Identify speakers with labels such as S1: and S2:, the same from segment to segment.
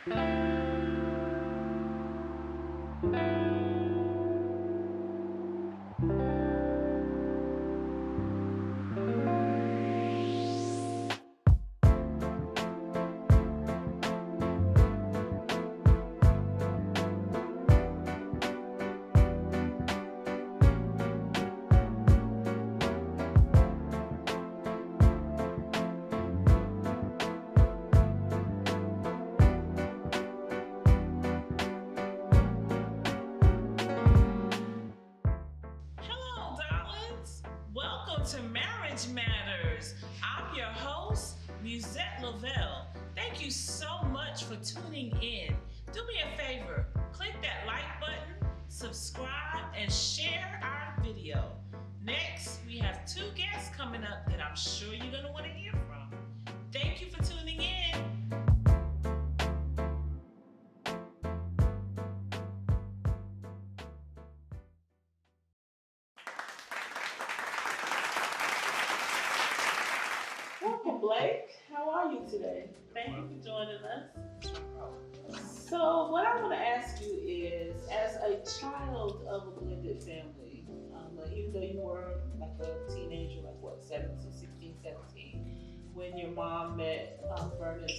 S1: Hello, darlings. Welcome to Marriage Matters. I'm your host, Musette Lavelle. Thank you so much for tuning in. Do me a favor, click that like button, subscribe, and share our video. Next, we have two guests coming up that I'm sure you're going to want to hear from. Thank you for tuning in. Welcome, Blake. How are you today? Thank you for joining us. So, what I want to ask you is, as a child of a blended family, even though you were like a teenager, like what, 17, 16, 17, when your mom met Byrds,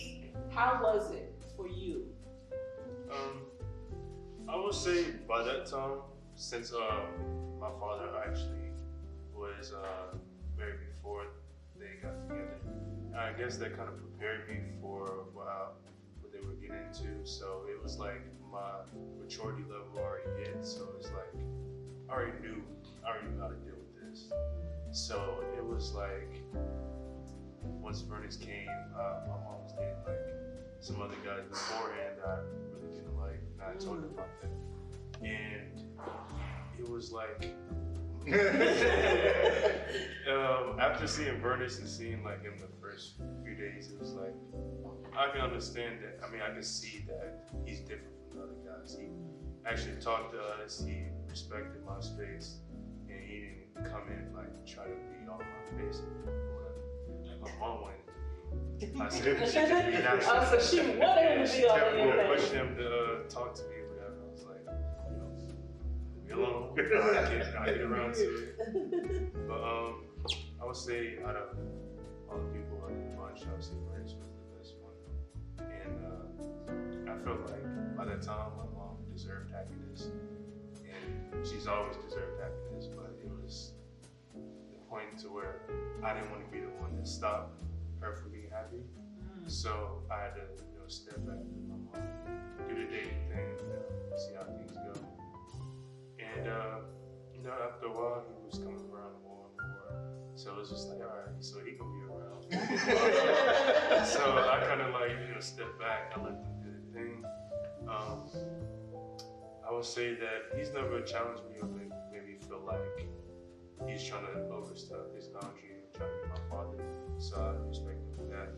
S1: how was it for you?
S2: I would say by that time, since my father actually was married before they got together, I guess that kind of prepared me for what they were getting into. So it was like my maturity level already hit. So it's like I already knew how to deal with this. So it was like once Byrds came, my mom was dating like some other guys beforehand that I really didn't like, and I told her about that. And it was like after seeing Byrds and seeing like him the first few days, it was like I can understand that. I mean, I can see that he's different from the other guys. He actually talked to us. He respected my space, and he didn't come in like try to be all my face or whatever. Like my mom wanted to be. I said she could be nice.
S1: Oh, so she wanted him to be all in your face.
S2: Pushing him to talk to me or whatever. I was like, leave me alone. I get around to it. But I would say out of all the people in the bunch, I would say Byrds was the best one. And I felt like by that time my mom deserved happiness, and she's always deserved happiness. But it was the point to where I didn't want to be the one that stopped her from being happy. So I had to, step back with my mom, do the dating thing, see how things go. And after a while, he was coming around more and more. So it was just like, all right, so he can be around. So I kind of stepped back. I let him do the thing. I would say that he's never challenged me or made me feel like he's trying to overstep his boundary and trying to be my father. So I respect him for that.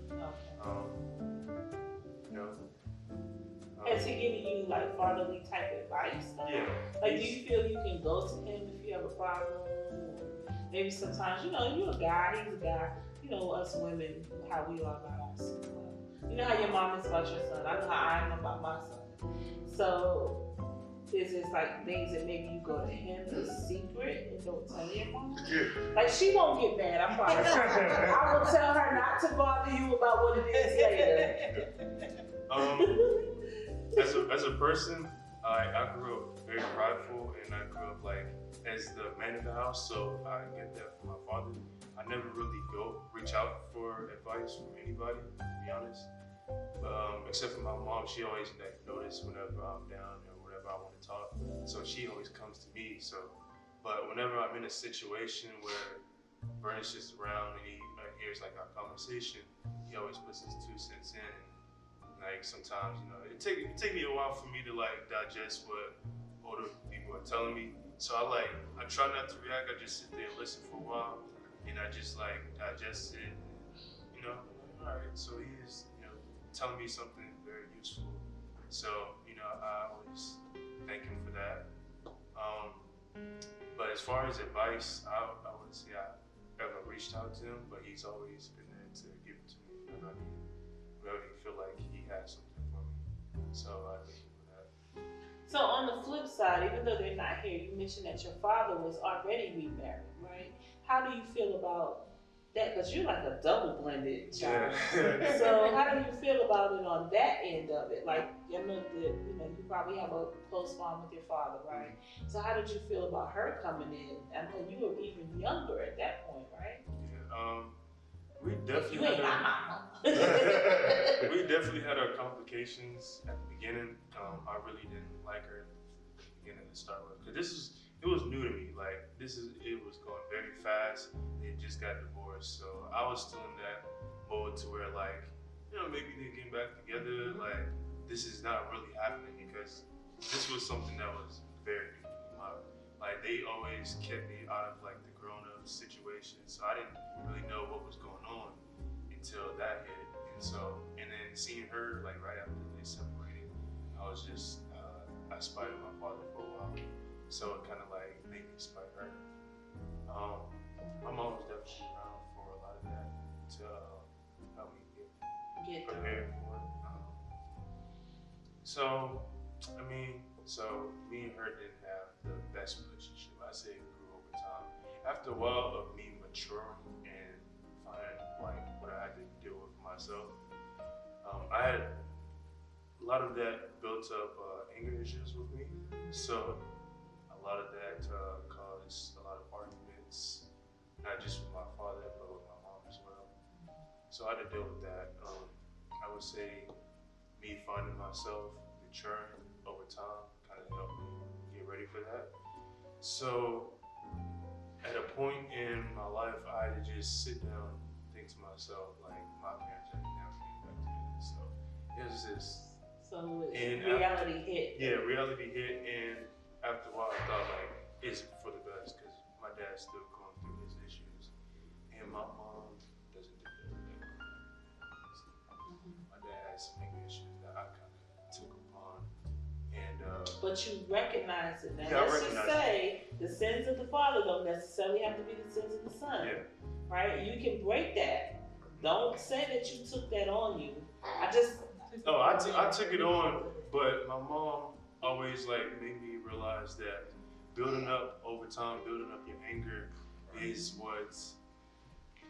S1: Has he given you like fatherly type advice?
S2: Yeah.
S1: Like, do you feel you can go to him if you have a problem? Or maybe sometimes, you're a guy, he's a guy. Us women, how we are about our son. You know how your mom is about your son. I know how I am about my son. So, is it like things that maybe you go to him in secret and don't tell your mom? Like, she won't get mad, I promise. I will tell her not to bother you about what it is later.
S2: As a person, I grew up very prideful, and I grew up like as the man of the house, so I get that from my father. I never really reach out for advice from anybody, to be honest. Except for my mom, she always notice whenever I'm down or whenever I want to talk. So she always comes to me. But whenever I'm in a situation where Byrds is around and he hears like our conversation, he always puts his 2 cents in. Like sometimes, it take me a while for me to like digest what older people are telling me. So I try not to react. I just sit there and listen for a while, and I just like digest it. All right. So he is, telling me something very useful. So I always thank him for that. But as far as advice, I wouldn't say I ever reached out to him, but he's always been there to give it to me whenever I need it. Whenever he feel like he has something for me.
S1: So on the flip side, even though they're not here, you mentioned that your father was already remarried, right? How do you feel about that? Because you're like a double blended child.
S2: Yeah.
S1: So how do you feel about it on that end of it? Like, I know that you probably have a close bond with your father, right? So how did you feel about her coming in? And you were even younger at that point, right?
S2: Yeah. We definitely
S1: You ain't my mama.
S2: we definitely had our complications at the beginning. I really didn't like her at the beginning to start with, because it was new to me. Like it was going very fast. They just got divorced, so I was still in that mode to where like, maybe they getting back together. Like this is not really happening, because this was something that was very new to me. Like they always kept me out of like the grown-up situation, so I didn't really know what was going on until that hit. And then seeing her like right after they separated, I was just I spied on my father for a while, so it kind of like made me spite her. My mom was definitely around for a lot of that to help me get prepared for it. So me and her didn't have the best relationship. I say it grew over time. After a while of me maturing and finding like what I had to deal with myself, I had a lot of that built up anger issues with me. So a lot of that caused a lot of arguments, not just with my father, but with my mom as well. So I had to deal with that. I would say me finding myself, maturing over time, kind of helped me get ready for that. So at a point in my life, I had to just sit down and think to myself, like, my parents are never getting back together. So it was just.
S1: So reality hit.
S2: Yeah, reality hit, and after a while, I thought like it's for the best, because my dad's still going through his issues, and my mom doesn't do that. My dad has some anger issues that I kind of took upon, and.
S1: But you recognize it now.
S2: Yeah,
S1: let's just say the sins of the father don't necessarily have to be the sins of the son.
S2: Yeah.
S1: Right? You can break that. Don't say that you took that on you. I
S2: took it on, but my mom always like made me realize that building up over time, building up your anger is what's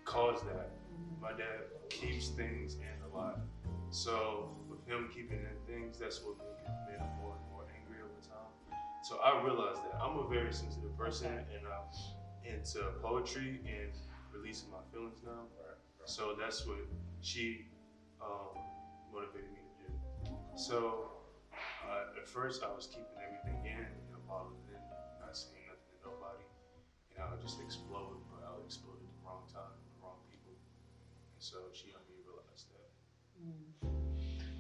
S2: caused that. My dad keeps things in a lot. So with him keeping in things, that's what made him more and more angry over time. So I realized that I'm a very sensitive person, and I'm into poetry and releasing my feelings now. So that's what she motivated me to do. So at first I was keeping everything in, bottling it in, not saying nothing to nobody, and I would just explode, but I would explode at the wrong time, with the wrong people. And so she helped me realize that.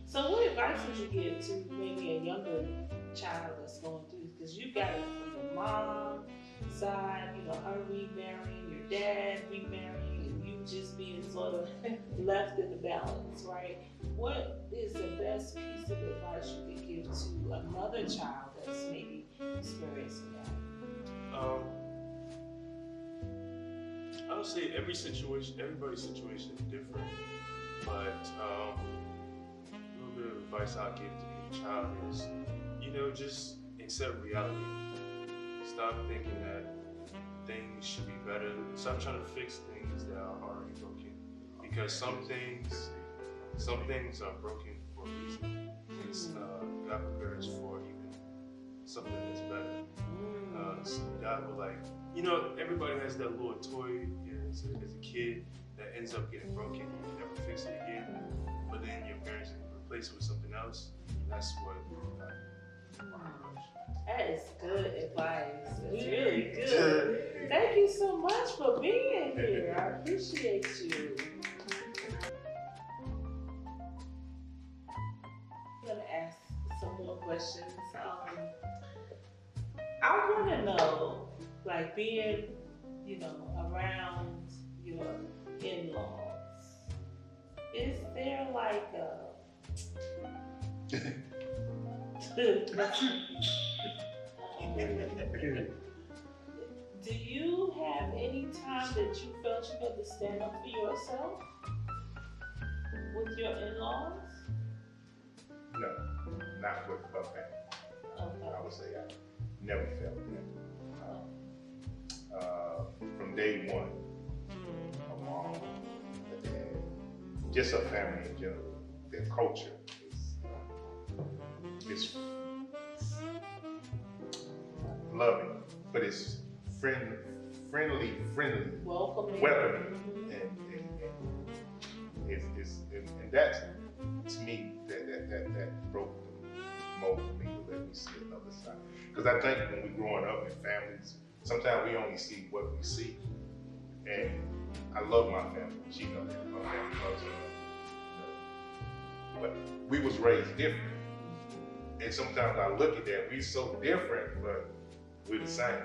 S1: So what advice would you give to maybe a younger child that's going through? Because you got it from your mom side, her remarrying, your dad remarrying, and you just being sort of left in the balance, right? What is the best piece of advice you could give to another child that's maybe experiencing that?
S2: I would say everybody's situation is different, but a little bit of advice I'll give to any child is, just accept reality. Stop thinking that things should be better. Stop trying to fix things that are already broken, because some things are broken for a reason. It's God prepares for even something that's better. God will everybody has that little toy as a kid that ends up getting broken and you never fix it again, but then your parents replace it with something else. That's what God did.
S1: That is good advice. It's really good. Thank you so much for being here. I appreciate you. I'm going to ask some more questions. I want to know, like being, around your in-laws, is there like do you have any time that you felt you had to stand up for yourself with your in-laws?
S3: No, not with her family.
S1: Okay.
S3: I would say I never felt that. From day one, my mom, my dad, just her family in general, their culture is loving, but it's friendly,
S1: welcoming,
S3: and that's, to me, that broke the mold for me to let me see another side. Because I think when we're growing up in families, sometimes we only see what we see. And I love my family. She knows that. My family loves her. But we was raised different. And sometimes I look at that, we so different, but we're the same.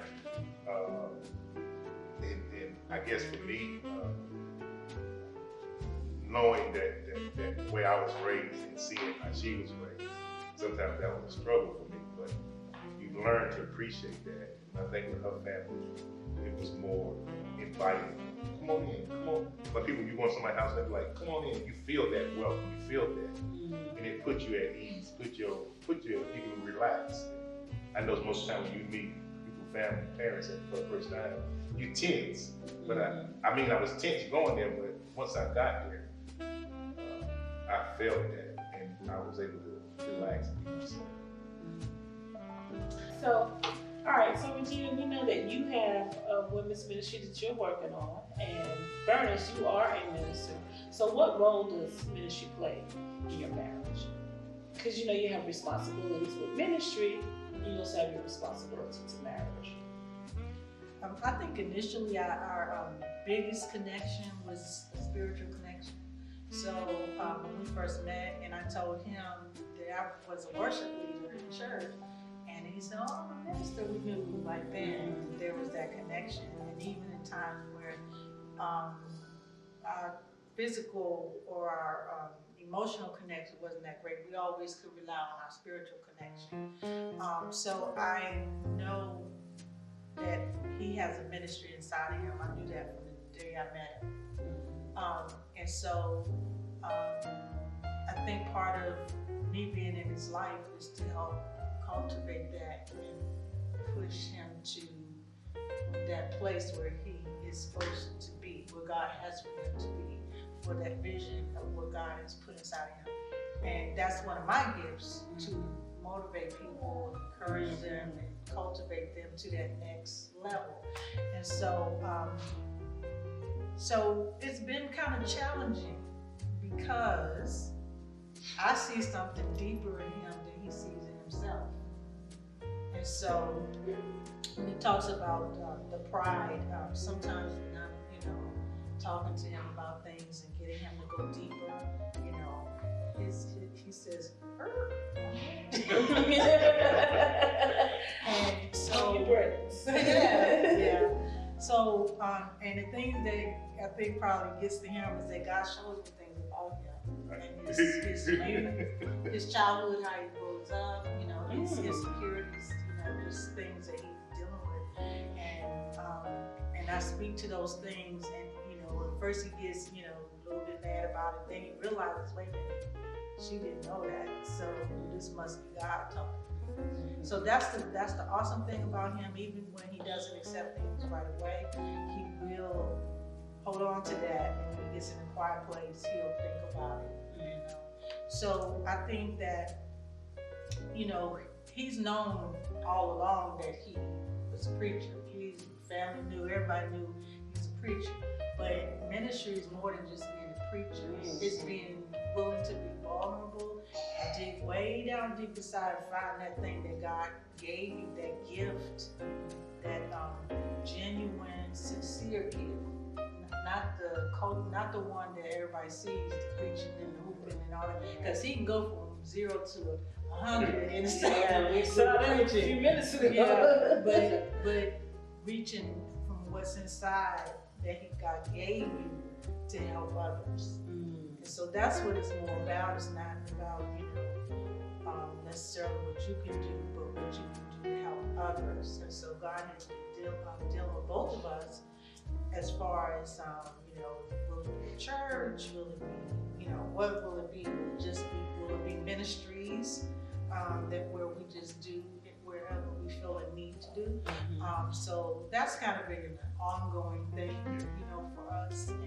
S3: And I guess for me, knowing that the way I was raised and seeing how she was raised, sometimes that was a struggle for me, but you learn to appreciate that. And I think with her family, it was more inviting. Come on in, come on. But people, you go to somebody's house, they're like, come on in. You feel that welcome, you feel that. And it puts you at ease, you can relax. I know most times when you meet people, family, parents for the first time, you tense. But I was tense going there, but once I got there, I felt that, and I was able to relax and be myself.
S1: So, all right, so Regina, we know that you have a women's ministry that you're working on, and Byrds, you are a minister. So what role does ministry play in your marriage? Because you know you have responsibilities with ministry, and you also have your responsibility to marriage.
S4: I think initially our biggest connection was spiritual connection. So when we first met, and I told him that I was a worship leader in church, and he said, "Oh, I'm a minister." We knew right then there was that connection, and even in times where our physical or our emotional connection wasn't that great, we always could rely on our spiritual connection. So I know that he has a ministry inside of him. I knew that from the day I met him. And so I think part of me being in his life is to help cultivate that and push him to that place where he is supposed to be, where God has for him to be, for that vision of what God has put inside of him. And that's one of my gifts, to motivate people, encourage them, and cultivate them to that next level. And so, so it's been kind of challenging because I see something deeper in him than he sees in himself. And so when he talks about the pride, sometimes when I'm, talking to him about things and getting him to go deeper, he says, and so, yeah. So, and the thing that I think probably gets to him is that God shows him things about him, and his youth, his childhood, how he grows up, his insecurities, just things that he's dealing with, and I speak to those things, and at first he gets a little bit mad about it, then he realizes, wait a minute, she didn't know that, so this must be God talking. So that's the awesome thing about him. Even when he doesn't accept things right away, he will hold on to that, and when he gets in a quiet place, he'll think about it. So I think that he's known all along that he was a preacher. Family knew, everybody knew he's a preacher. But ministry is more than just being a preacher. It's being willing to be vulnerable, dig way down deep inside and find that thing that God gave you, that gift, that genuine, sincere gift. Not the one that everybody sees, the preaching and the hooping and all that. Because he can go from 0 to 100 in a second.
S1: We saw that a few minutes ago.
S4: Yeah, but reaching from what's inside that God gave you to help others. And so that's what it's more about. It's not about, necessarily what you can do, but what you can do to help others. And so God has been dealing with both of us as far as, will it be a church? Will it be, what will it be? Will it be ministries that where we just do, wherever we feel a need to do. So that's kind of been an ongoing thing, you know, for us. And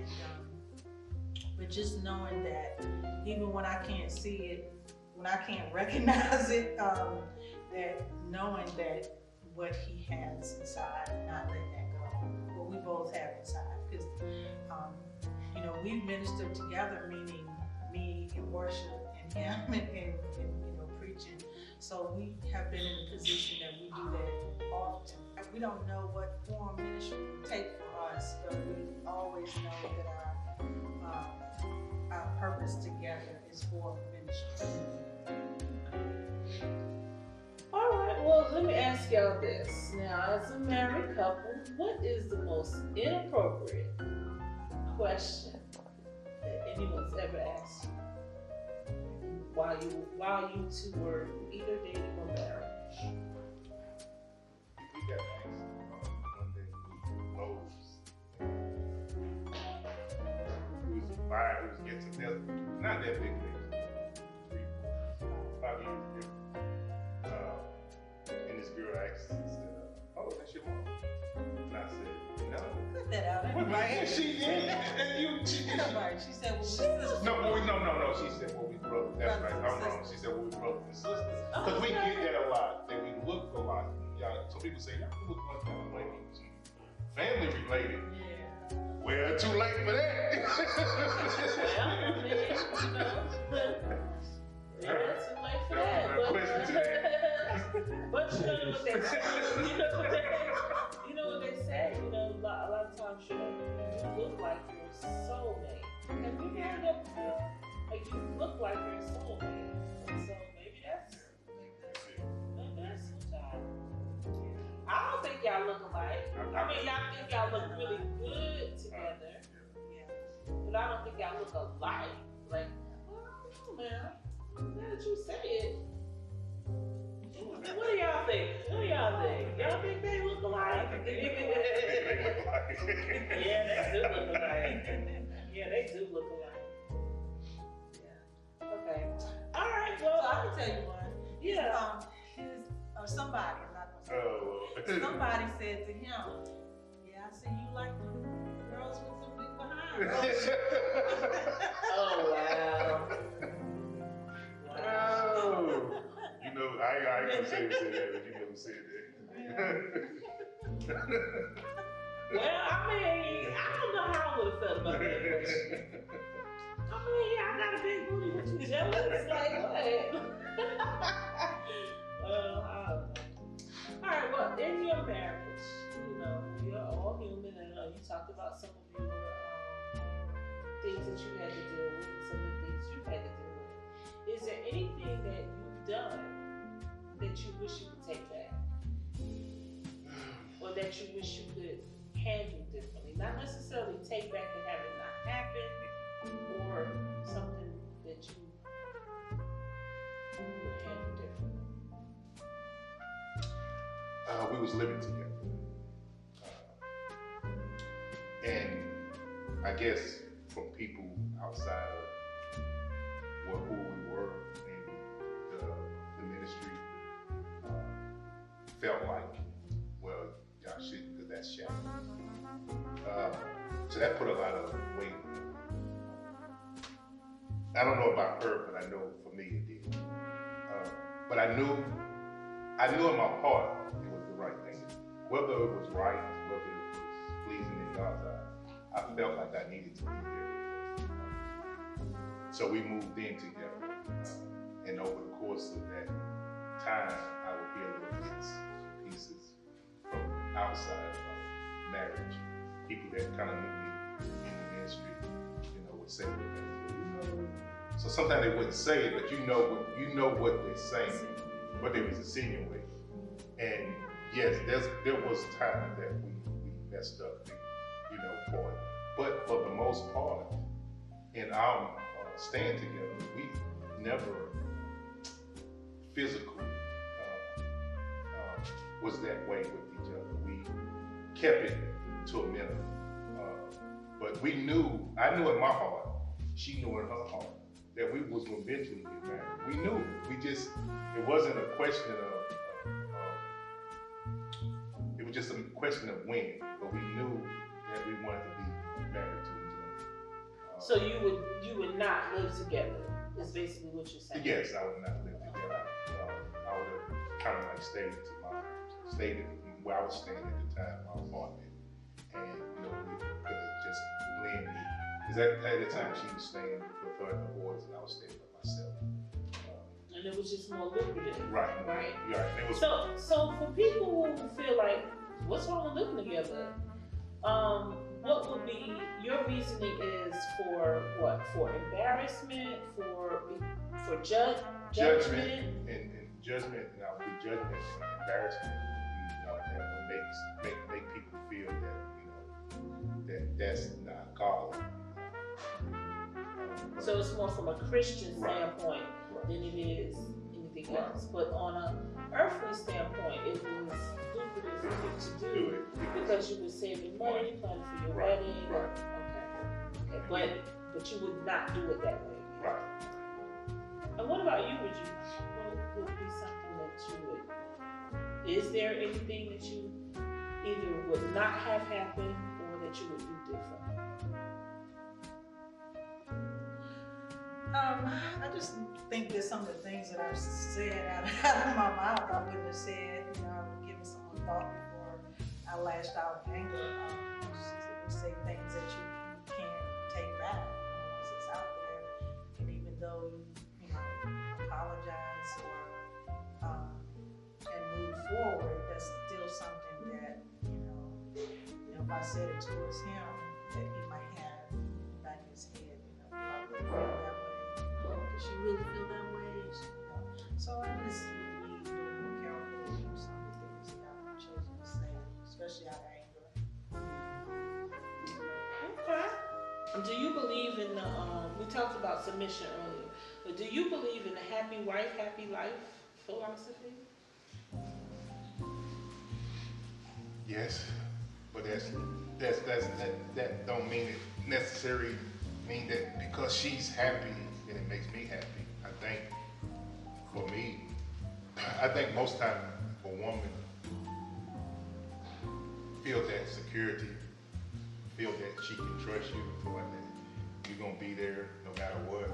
S4: but just knowing that even when I can't see it, when I can't recognize it, that knowing that what he has inside, not letting that go, what we both have inside. Because, you know, we ministered together, meaning me in worship and him and you know, preaching. So we have been in a position that we do that often. We don't know what form ministry will take for us, but we always know that our purpose together is for ministry.
S1: All right, well, let me ask y'all this. Now, as a married couple, what is the most inappropriate question that anyone's ever asked you while you two were either dating or married?
S3: We got asked one day, Lowe's. We was getting together. Not that big thing. 3, 4, 5 years different. And this girl asked, said, "Oh, that's your mom?" And I said, "No."
S4: Cut that out.
S3: Well, she did. And
S4: She said, well,
S3: She said, well, we brothers. That's right. I'm wrong. She said, well, we brothers and sisters. Because we get that a lot. That we look a lot. Y'all, some people say, y'all look like that way. Family related.
S4: Yeah.
S3: Well, too late for that.
S1: Yeah, too late for that. But you know what they say. You know what they say. You know, a lot of times you look like your soulmate. Have you heard that before? Like you look like your soulmate. And so maybe that's what y'all. I don't think y'all look alike. I mean, y'all think y'all look really good together. But I don't think y'all look alike. Like, well, I don't know, man. Now that you say it, what do y'all think? Y'all think they look alike? Yeah, they do look alike. Yeah, they do look alike. Yeah. Okay. All right. Well,
S4: So I can tell you one.
S1: Yeah.
S4: Somebody, I'm not gonna say. Somebody said to him, "Yeah, I see you like the girls with some big behinds."
S1: Oh wow.
S3: Oh. You know, I ain't gonna say that, but you never said that.
S1: Well, I mean, I don't know how I would have felt about that question. I mean, yeah, I got a big booty. What you jealous? Like what? Well, I don't know. All right. Well, in your marriage, you know, you're all human, and you talked about some of your things that you had to deal with, and some of the things you had to deal with. Is there anything that you've done that you wish you could take back, or that you wish you could handle differently? Not necessarily take back and have it not happen, or something that you would handle differently.
S3: We was living together. And I guess from people outside of who we were in the ministry, felt like, well, y'all shouldn't, because that's shallow. So that put a lot of weight. I don't know about her, but I know for me it did. But I knew in my heart it was the right thing. Whether it was right, whether it was pleasing in God's eyes, I felt like I needed to be there. So we moved in together. And over the course of that time, I would hear little bits and pieces from outside of marriage. People that kind of knew me in the ministry, would say that. So sometimes they wouldn't say it, but you know what they're saying, what they was insinuating. And yes, there was time that we messed up, for it. But for the most part, in our staying together, we never physically was that way with each other. We kept it to a minimum. But I knew in my heart, she knew in her heart, that we was going to eventually get married. We knew. It wasn't a question of just a question of when, but we knew that we wanted to be married to each other.
S1: So you would not live together, is basically what you're saying.
S3: Yes, I would not live together. I would have kind of like stayed where I was staying at the time, my apartment, and we could have just blended. Because at the time she was staying with her and the boys, and I was staying with myself.
S1: And it was just more lucrative.
S3: Right.
S1: Right.
S3: It was,
S1: so for people who feel like, what's wrong with living together? What would be your reasoning is for what? For embarrassment, for judgment,
S3: and judgment, and I'll be judgment and embarrassment. That will make people feel that that's not godly.
S1: So it's more from a Christian standpoint
S3: Right.
S1: than it is anything else. But on an earthly standpoint, it was lucrative for you to do it because you were saving money, planning for your wedding.
S3: Right.
S1: Okay. But you would not do it that way.
S3: Right.
S1: And what about you? What would be something that you would? Is there anything that you either would not have happen or that you would do different?
S4: I just think that some of the things that I've said out of my mouth, I wouldn't have said. I would give it some thought before I lashed out in anger. To say things that you can't take back once it's out there, and even though you apologize or and move forward, that's still something that if I said it towards him, that he might have back in his head. Do I really feel that way? Does she really feel that way? So I just would be a little more careful with some of the things that I've chosen to say, especially out of anger.
S1: Okay. Do you believe in the, we talked about submission earlier, but do you believe in the happy wife, happy life philosophy?
S3: Yes, but that don't mean it necessarily mean that because she's happy, then it makes me happy. I think most time a woman feel that security, feel that she can trust you, feel like that you're gonna be there no matter what.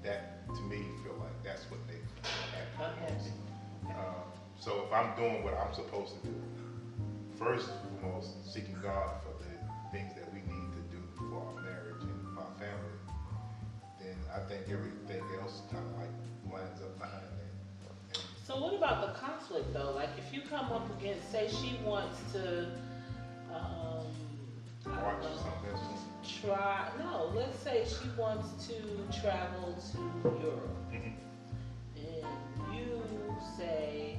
S3: That to me feel like that's what makes me happy. So if I'm doing what I'm supposed to do, first and foremost, seeking God for the things that we need to do for our marriage and for our family, then I think everything else kind of like lines up behind that.
S1: So what about the conflict though? Like if you come up against, say she wants to,
S3: Watch something.
S1: let's say she wants to travel to Europe.
S3: Mm-hmm.
S1: And you say,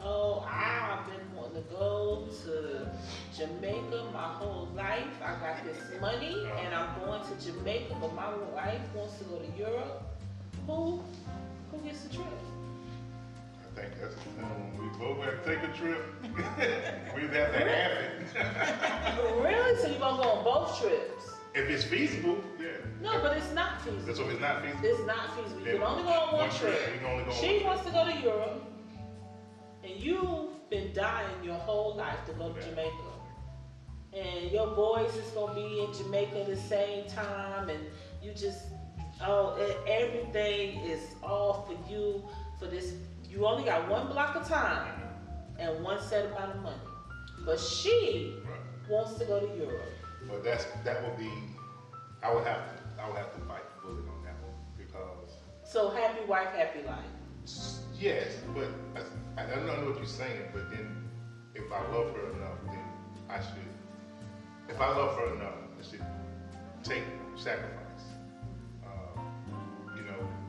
S1: oh, I've been wanting to go to Jamaica my whole life. I got this money and I'm going to Jamaica, but my wife wants to go to Europe. Who gets the trip?
S3: I think that's when we both have to take a trip. We'd have to have it.
S1: Really? So you're gonna go on both trips?
S3: If it's feasible, yeah.
S1: No, but it's not feasible.
S3: So if it's not feasible,
S1: It's not feasible. You can only go on one trip.
S3: We can only go on
S1: She
S3: one
S1: wants to go to Europe, and you've been dying your whole life to go to Jamaica. And your boys is gonna be in Jamaica the same time, and you just, everything is all for you for this. You only got one block of time and one set amount of money. But she wants to go to Europe.
S3: But that would be, I would have to bite the bullet on that one because.
S1: So happy wife, happy life.
S3: Yes, but I don't know what you're saying. But then, if I love her enough, then I should. If I love her enough, I should take sacrifice.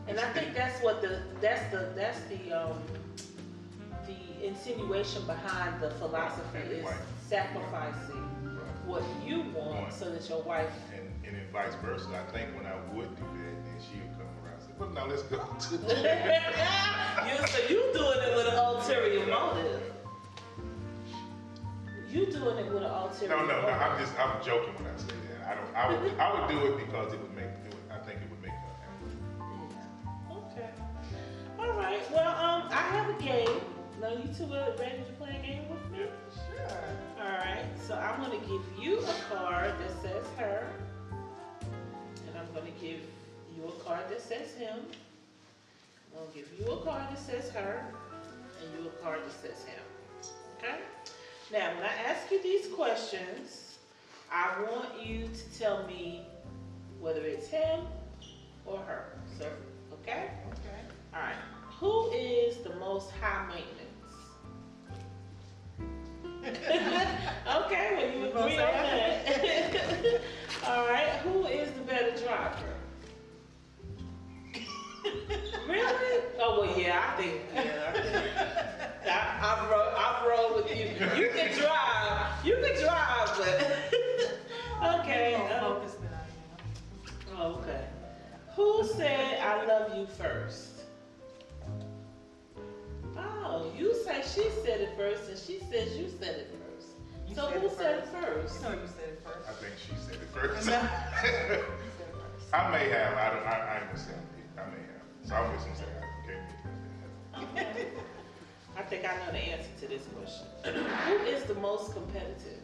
S1: And I think that's what the insinuation behind the philosophy is sacrificing what you want so that your wife
S3: and then vice versa. I think when I would do that, then she would come around and say, "Well, now let's go to Jamaica."
S1: So you doing it with an ulterior motive. You doing it with an ulterior motive.
S3: No. I'm joking when I say that. I would do it because I think it would make her happy.
S1: Okay. All right. Well, I have a game. Now you two are ready to play a game with me?
S3: Yeah.
S4: Sure.
S1: Alright, so I'm going to give you a card that says her. And I'm going to give you a card that says him. I'm going to give you a card that says her. And you a card that says him. Okay? Now, when I ask you these questions, I want you to tell me whether it's him or her. So, okay?
S4: Okay.
S1: Alright. Who is the most high maintenance? Okay, well you agree on that. Alright, who is the better driver? Really? Oh well yeah, I think I've rolled with you. You can drive, but okay.
S4: More focused than I am.
S1: Okay. Who said I love you first? Oh, you say she said it first, and she says you said it first.
S4: You
S1: So
S4: said
S1: who
S4: it
S1: said it
S4: first.
S1: first?
S4: No, you said it first.
S3: I think she said it first.
S4: You said it first.
S3: I may have. I ain't gonna say I may have. So I'm just gonna say I can't be.
S1: I think I know the answer to this question. Who is the most competitive?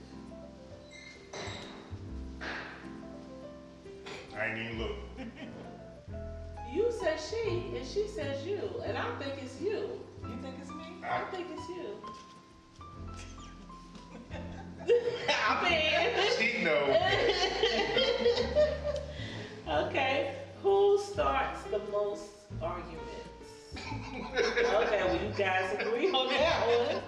S3: I ain't even look.
S1: You said she, and she says you, and I think it's you.
S4: You think it's me?
S1: I think it's you. I mean.
S3: She knows.
S1: Okay. Who starts the most arguments? Okay, well you guys agree on that one.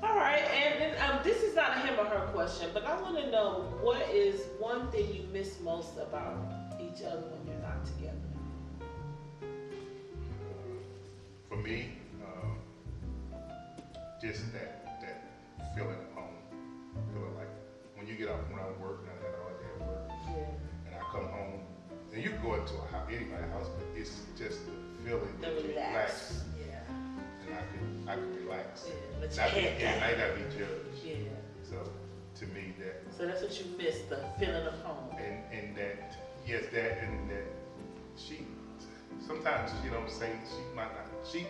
S1: All right, and then this is not a him or her question, but I want to know what is one thing you miss most about each other when you're not together?
S3: For me, just that feeling at home, feeling like when you get off when I work, and I had all day at work,
S1: Yeah.
S3: and I come home, and you can go into a house, anybody's house, but it's just the feeling that
S1: The
S3: you
S1: relax.
S3: relax,
S1: Yeah.
S3: and I can relax.
S1: Yeah. Let your
S3: Not be,
S1: head
S3: and I
S1: down.
S3: gotta be judged.
S1: Yeah.
S3: So to me, that
S1: So that's what you miss, the feeling of home.
S3: and that yes, that and that she sometimes say she might not. She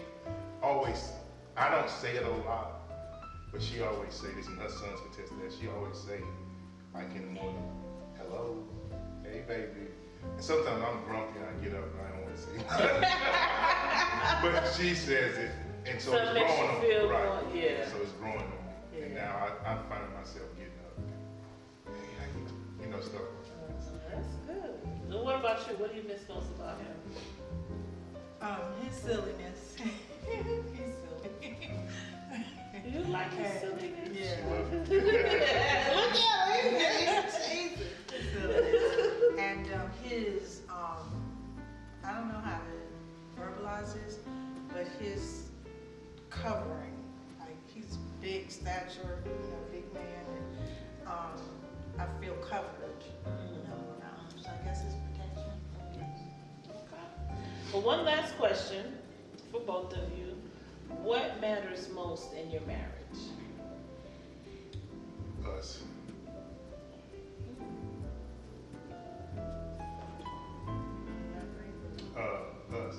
S3: always. I don't say it a lot, but she always say this, and her sons contest that. She always say, like in the morning, "Hello, hey baby." And sometimes I'm grumpy and I get up and I don't want to say it. But she says it, and so
S1: So
S3: it's
S1: it makes
S3: growing
S1: you
S3: on
S1: feel
S3: me. Right.
S1: more- yeah.
S3: So it's growing on me.
S1: Yeah.
S3: And now I'm finding myself getting up. Stuff.
S1: That's good. And what about you? What do you miss most about him?
S4: His silliness. He's silly.
S1: You like his silliness?
S4: Yeah.
S1: Look at him.
S4: His silliness. And his, I don't know how to verbalize this, but his covering, like he's big stature, big man, and I feel covered around him, so I guess it's protection.
S1: Okay. Well, one last question for both of you. What matters most in your marriage?
S3: Us. Us.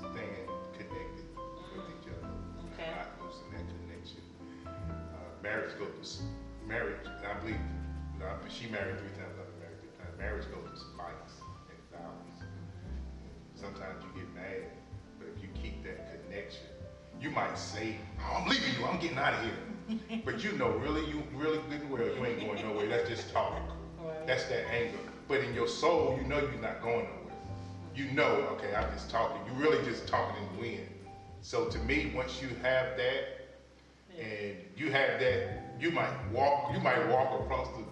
S3: Staying connected with each other.
S1: Okay.
S3: Not losing that connection. Marriage, and I believe, she married 3 times, I've been married 3 times. Marriage goes to fights and vows. Sometimes you get mad, but if you keep that connection, you might say, "Oh, I'm leaving you, I'm getting out of here." But you really good and well, you ain't going nowhere. That's just talk.
S1: Right.
S3: That's that anger. But in your soul, you know you're not going nowhere. You know, okay, I'm just talking. You really just talking in the wind. So to me, once you have that, and you have that, you might walk across the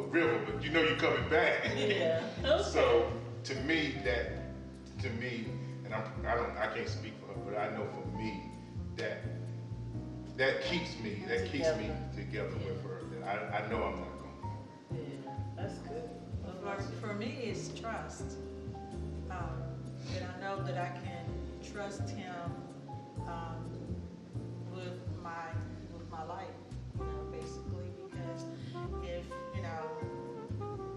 S3: river, but you know you're coming back.
S1: Yeah. Okay.
S3: So to me, and I can't speak for her, but I know for me that keeps me together with her. That I know I'm not going.
S1: Yeah, that's good.
S4: For me, it's trust. And I know that I can trust him with my life, basically, because if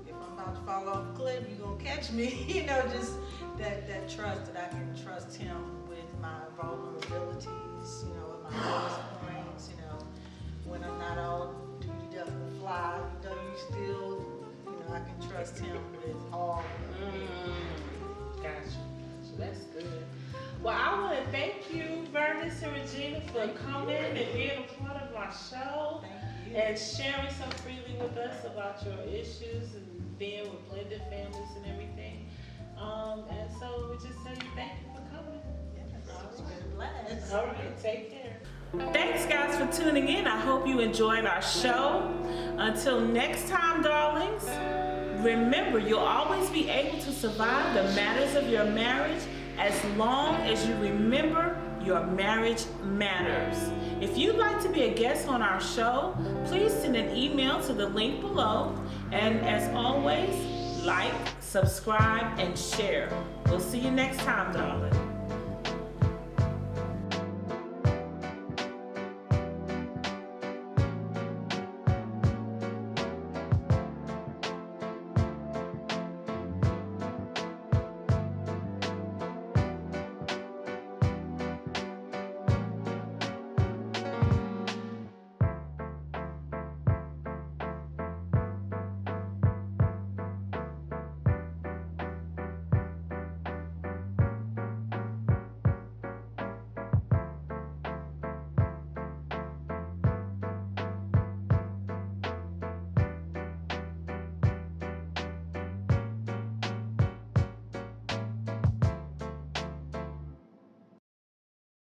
S4: I'm about to fall off a cliff, you're gonna catch me, just that trust that I can trust him with my trust him with all.
S1: Gotcha. That's good. Well, I want to thank you, Byrds and Regina, for coming and being a part of my show.
S4: Thank you.
S1: And sharing so freely with us about your issues and being with blended families and everything. And so we just say thank you for coming.
S4: Yes, it's been blessed.
S1: All right, take care. Thanks, guys, for tuning in. I hope you enjoyed our show. Until next time, darlings, remember, you'll always be able to survive the matters of your marriage as long as you remember your marriage matters. If you'd like to be a guest on our show, please send an email to the link below. And as always, like, subscribe, and share. We'll see you next time, darling.